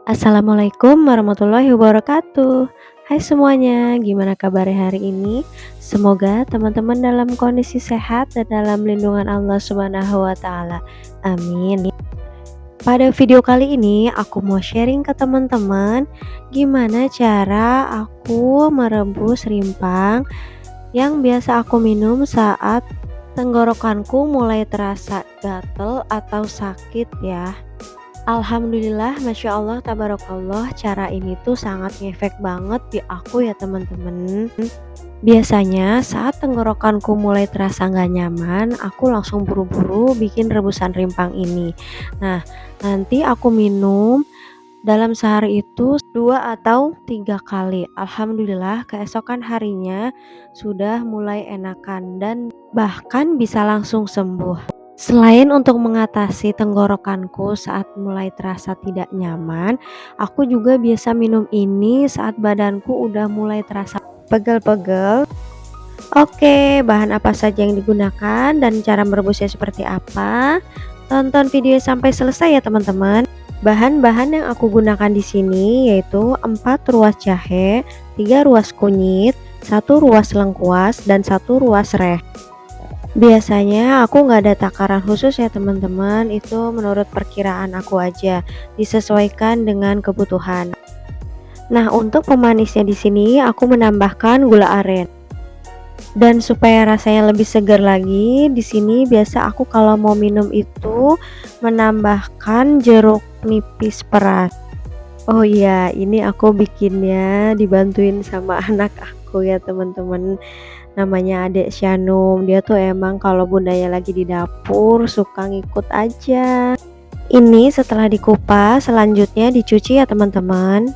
Assalamualaikum warahmatullahi wabarakatuh. Hai semuanya, gimana kabarnya hari ini? Semoga teman-teman dalam kondisi sehat dan dalam lindungan Allah Subhanahu wa taala. Amin. Pada video kali ini aku mau sharing ke teman-teman gimana cara aku merebus rimpang yang biasa aku minum saat tenggorokanku mulai terasa gatel atau sakit ya. Alhamdulillah, Masya Allah, Tabarakallah, cara ini tuh sangat ngefek banget di aku ya teman-teman. Biasanya saat tenggorokanku mulai terasa nggak nyaman, aku langsung buru-buru bikin rebusan rimpang ini. Nah, nanti aku minum dalam sehari itu 2 atau 3 kali. Alhamdulillah, keesokan harinya sudah mulai enakan dan bahkan bisa langsung sembuh. Selain untuk mengatasi tenggorokanku saat mulai terasa tidak nyaman, aku juga biasa minum ini saat badanku udah mulai terasa pegel-pegel. Oke, bahan apa saja yang digunakan dan cara merebusnya seperti apa? Tonton video sampai selesai ya teman-teman. Bahan-bahan yang aku gunakan di sini yaitu 4 ruas jahe, 3 ruas kunyit, 1 ruas lengkuas, dan 1 ruas serai. Biasanya aku nggak ada takaran khusus ya teman-teman, itu menurut perkiraan aku aja, disesuaikan dengan kebutuhan. Nah, untuk pemanisnya di sini aku menambahkan gula aren. Dan supaya rasanya lebih segar lagi, di sini biasa aku kalau mau minum itu menambahkan jeruk nipis peras. Oh iya, ini aku bikinnya dibantuin sama anak aku ya teman-teman. Namanya Adek Syanum. Dia tuh emang kalau bundanya lagi di dapur suka ngikut aja. Ini setelah dikupas, selanjutnya dicuci ya teman-teman.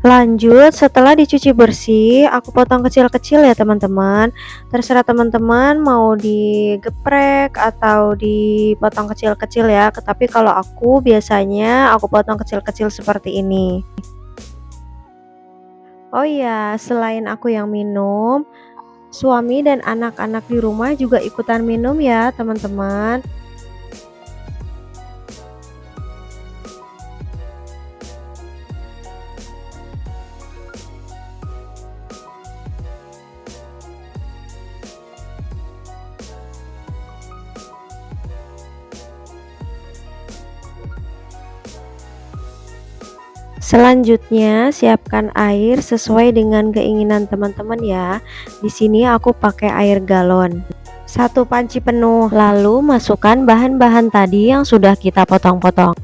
Lanjut, setelah dicuci bersih, aku potong kecil-kecil ya teman-teman. Terserah teman-teman mau digeprek atau dipotong kecil-kecil ya. Tapi kalau aku biasanya aku potong kecil-kecil seperti ini. Oh iya, selain aku yang minum, suami dan anak-anak di rumah juga ikutan minum ya teman-teman. Selanjutnya, siapkan air sesuai dengan keinginan teman-teman ya. Di sini aku pakai air galon. 1 panci penuh. Lalu masukkan bahan-bahan tadi yang sudah kita potong-potong.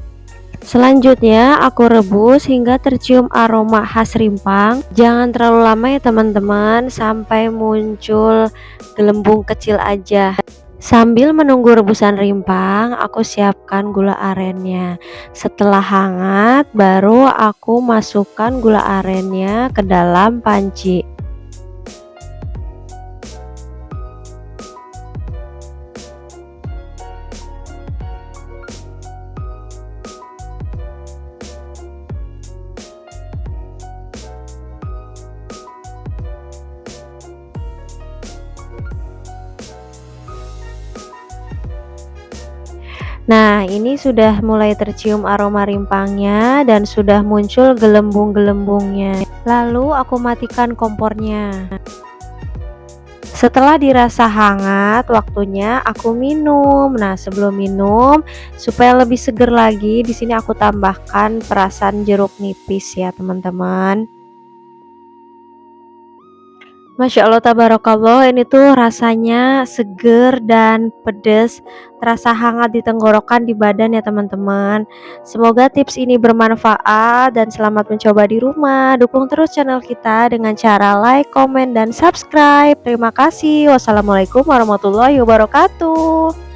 Selanjutnya, aku rebus hingga tercium aroma khas rimpang. Jangan terlalu lama ya teman-teman, sampai muncul gelembung kecil aja. Sambil menunggu rebusan rimpang, aku siapkan gula arennya. Setelah hangat, baru aku masukkan gula arennya ke dalam panci. Nah, ini sudah mulai tercium aroma rimpangnya dan sudah muncul gelembung-gelembungnya. Lalu aku matikan kompornya. Setelah dirasa hangat, waktunya aku minum. Nah, sebelum minum, supaya lebih seger lagi, di sini aku tambahkan perasan jeruk nipis ya, teman-teman. Masya Allah, tabarakallah, ini tuh rasanya seger dan pedas, terasa hangat di tenggorokan, di badan ya teman-teman. Semoga tips ini bermanfaat dan selamat mencoba di rumah. Dukung terus channel kita dengan cara like, komen, dan subscribe. Terima kasih. Wassalamualaikum warahmatullahi wabarakatuh.